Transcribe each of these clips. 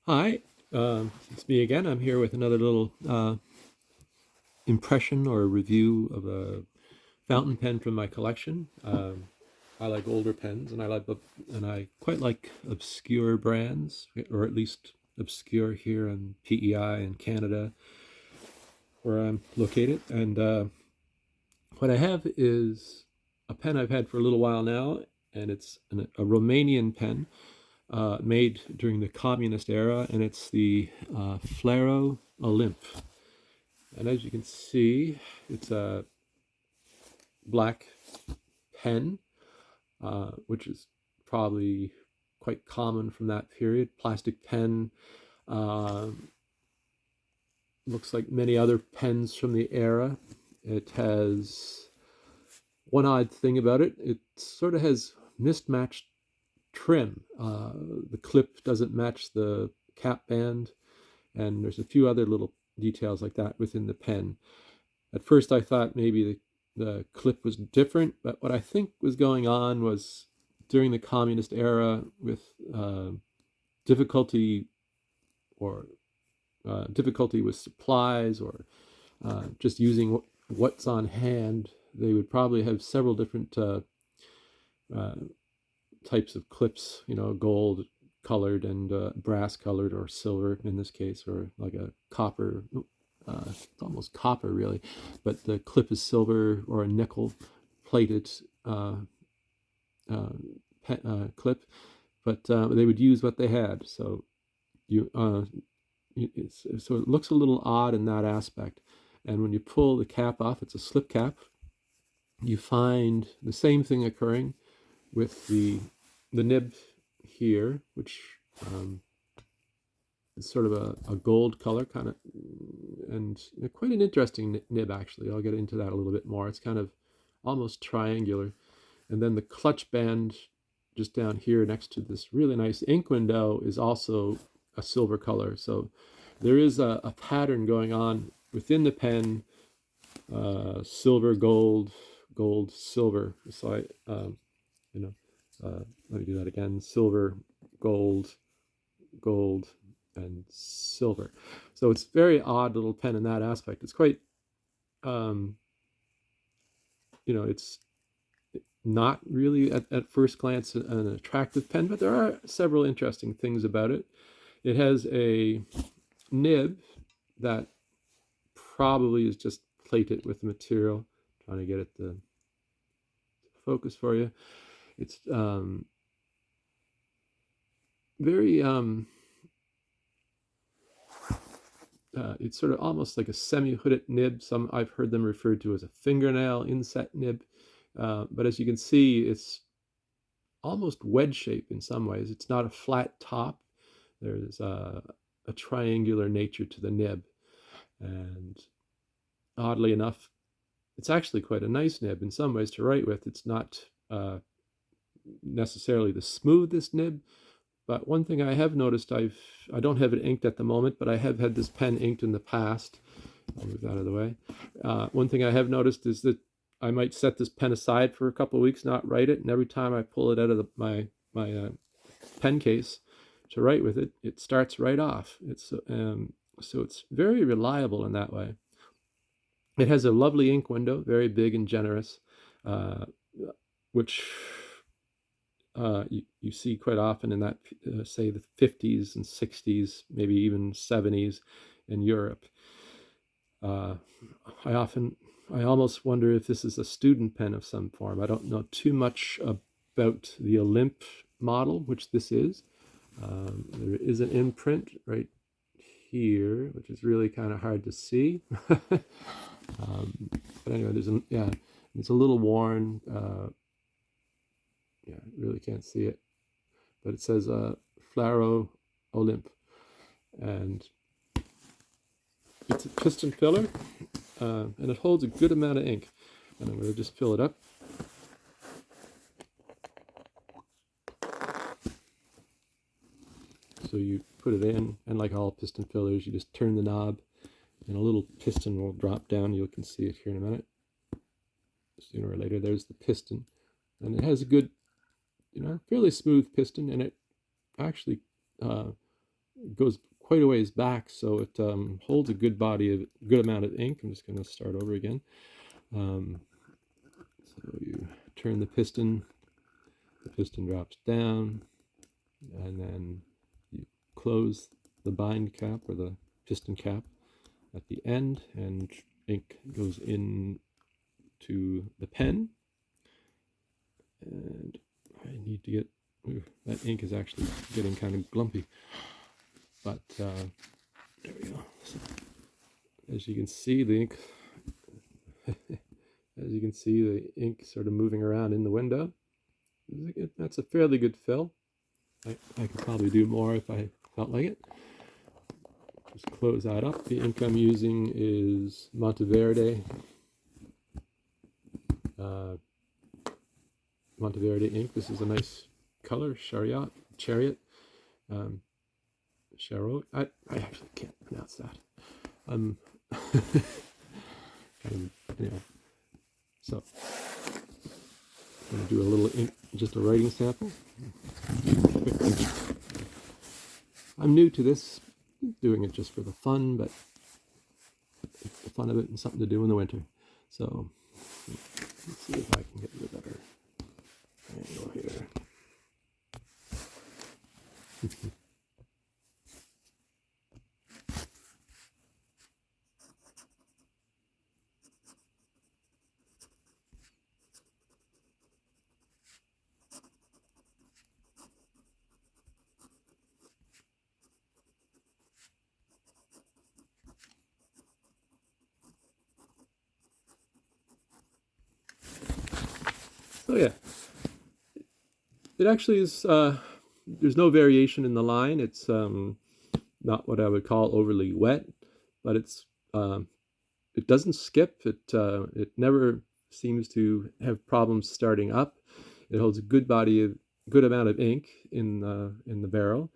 Hi, it's me again. I'm here with another little impression or review of a fountain pen from my collection. I like older pens, and I quite like obscure brands, or at least obscure here in PEI in Canada, where I'm located. And what I have is a pen I've had for a little while now, and it's a Romanian pen made during the communist era, and it's the Flaro Olimp. And as you can see, it's a black pen, which is probably quite common from that period. Plastic pen uh, looks like many other pens from the era. It has one odd thing about it. It sort of has mismatched trim. The clip doesn't match the cap band, and there's a few other little details like that within the pen. At first, I thought maybe the clip was different, but what I think was going on was during the communist era with difficulty or difficulty with supplies or just using what's on hand, they would probably have several different uh, types of clips, gold colored and brass colored or silver in this case, or like a copper. It's almost copper really, but the clip is silver or a nickel plated uh, uh, clip. But they would use what they had, so you so it looks a little odd in that aspect. And when you pull the cap off, it's a slip cap. You find the same thing occurring with the nib here, which is sort of a gold color, kind of, and quite an interesting nib actually. I'll get into that a little bit more. It's kind of almost triangular, and then the clutch band just down here next to this really nice ink window is also a silver color. So there is a pattern going on within the pen, silver, gold, gold, silver. So you know, let me do that again. Silver, gold, gold, and silver. So it's very odd little pen in that aspect. It's quite, um, it's not really at first glance an attractive pen, but there are several interesting things about it. It has a nib that probably is just plated with material. I'm trying to get it to focus for you. It's very it's sort of almost like a semi-hooded nib. Some I've heard them referred to as a fingernail inset nib. But as you can see, it's almost wedge shape in some ways. It's not a flat top. There's a triangular nature to the nib. And oddly enough, it's actually quite a nice nib in some ways to write with. It's not necessarily the smoothest nib, but one thing I have noticed, I don't have it inked at the moment, but I have had this pen inked in the past. I'll move that out of the way. One thing I have noticed is that I might set this pen aside for a couple of weeks, not write it, and every time I pull it out of my pen case to write with it, it starts right off. So it's very reliable in that way. It has a lovely ink window, very big and generous, uh, which you see quite often in that, say, the 50s and 60s, maybe even 70s in Europe. Uh, I almost wonder if this is a student pen of some form. I don't know too much about the Olimp model, which this is. There is an imprint right here, which is really kind of hard to see. But anyway, it's a little worn. Yeah, really can't see it, but it says Flaro Olimp, and it's a piston filler, and it holds a good amount of ink. And I'm going to just fill it up. So you put it in, and like all piston fillers, you just turn the knob, and a little piston will drop down. You can see it here in a minute. Sooner or later, there's the piston, and it has a good, fairly smooth piston, and it actually goes quite a ways back, so it holds a good amount of ink. I'm just going to start over again. So you turn the piston drops down, and then you close the bind cap or the piston cap at the end, and ink goes in to the pen. And I need to get, that ink is actually getting kind of glumpy, but there we go. So, as you can see, the ink sort of moving around in the window. That's a fairly good fill. I could probably do more if I felt like it. Just close that up. The ink I'm using is Monteverde ink. This is a nice color, Chariot. Chariot. I actually can't pronounce that. Anyway. So I'm going to do a little ink, just a writing sample. I'm new to this, doing it just for the fun, but the fun of it and something to do in the winter. So let's see if I can get a better angle here. So yeah, it actually is, there's no variation in the line. It's not what I would call overly wet, but it doesn't skip. It never seems to have problems starting up. It holds a good amount of ink in the barrel.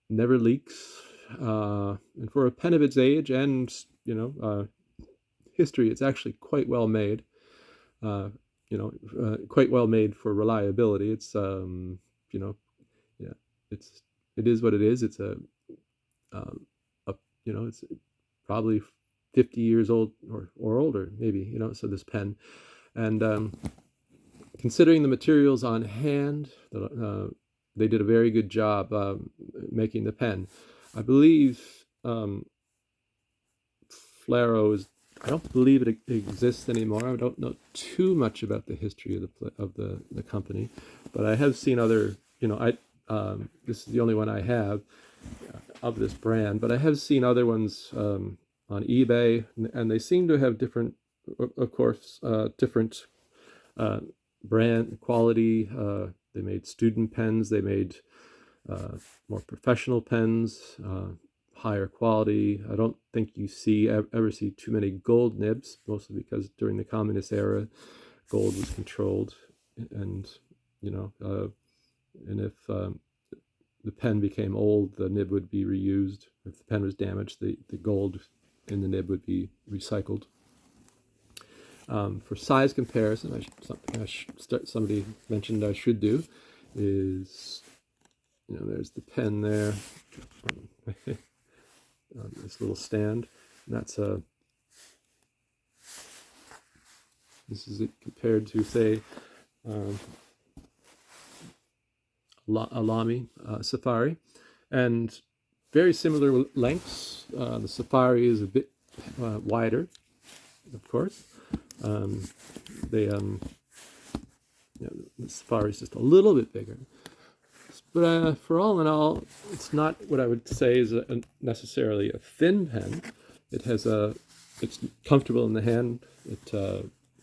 Never leaks, and for a pen of its age and history, it's actually quite well made. Quite well made for reliability. It's it is what it is. It's it's probably 50 years old or older, maybe, so this pen. And considering the materials on hand, they did a very good job making the pen. I believe Flaro is, I don't believe it exists anymore. I don't know too much about the history of the company, but I have seen other, this is the only one I have of this brand, but I have seen other ones on eBay, and they seem to have different, of course, different brand quality. They made student pens, they made more professional pens, higher quality. I don't think you ever see too many gold nibs, mostly because during the communist era, gold was controlled, and and if the pen became old, the nib would be reused. If the pen was damaged, the gold in the nib would be recycled. For size comparison, somebody mentioned I should do is, there's the pen there on this little stand. And this is it compared to, say, a Lamy Safari, and very similar lengths. The Safari is a bit wider, of course. The Safari is just a little bit bigger. But for all in all, it's not what I would say is necessarily a thin pen. It's comfortable in the hand. It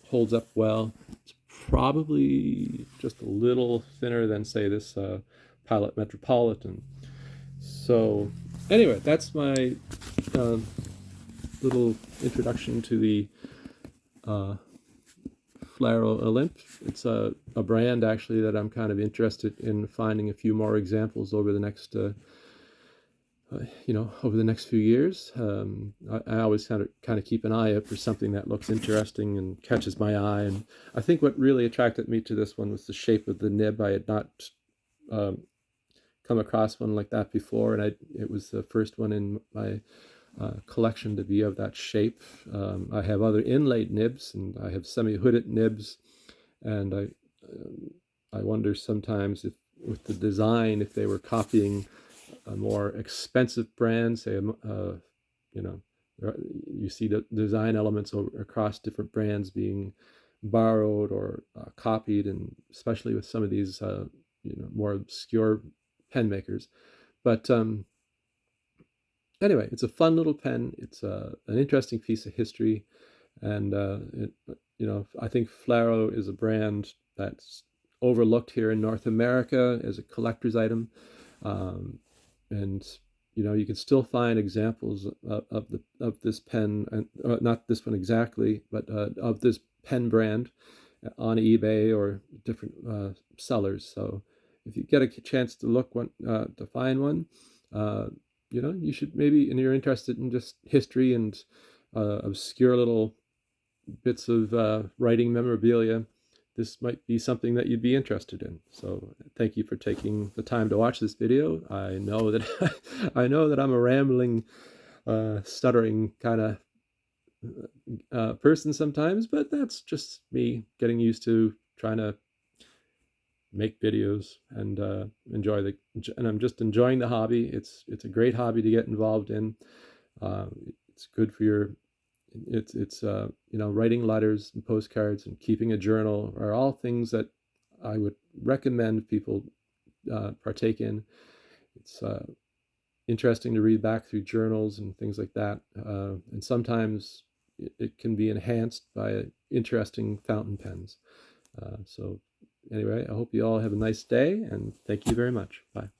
holds up well. It's probably just a little thinner than, say, this Pilot Metropolitan. So anyway, that's my little introduction to the Flaro Olimp. It's a brand, actually, that I'm kind of interested in finding a few more examples over the next few years. I always kind of keep an eye out for something that looks interesting and catches my eye. And I think what really attracted me to this one was the shape of the nib. I had not come come across one like that before, and it was the first one in my collection to be of that shape. I have other inlaid nibs, and I have semi-hooded nibs, and I wonder sometimes if with the design, if they were copying a more expensive brand, say, you know, you see the design elements across different brands being borrowed or copied, and especially with some of these, more obscure pen makers. But anyway, it's a fun little pen. It's an interesting piece of history, and I think Flaro is a brand that's overlooked here in North America as a collector's item, um, and you can still find examples of this pen, and not this one exactly, but of this pen brand on eBay or different sellers. So if you get a chance to look to find one, you should maybe, and you're interested in just history and obscure little bits of writing memorabilia, this might be something that you'd be interested in. So thank you for taking the time to watch this video. I know that I know that I'm a rambling, stuttering kind of person sometimes, but that's just me getting used to trying to make videos and and I'm just enjoying the hobby. It's a great hobby to get involved in. Uh, it's good for your it's writing letters and postcards and keeping a journal are all things that I would recommend people partake in. It's interesting to read back through journals and things like that, and sometimes it can be enhanced by interesting fountain pens. So anyway, I hope you all have a nice day, and thank you very much. Bye.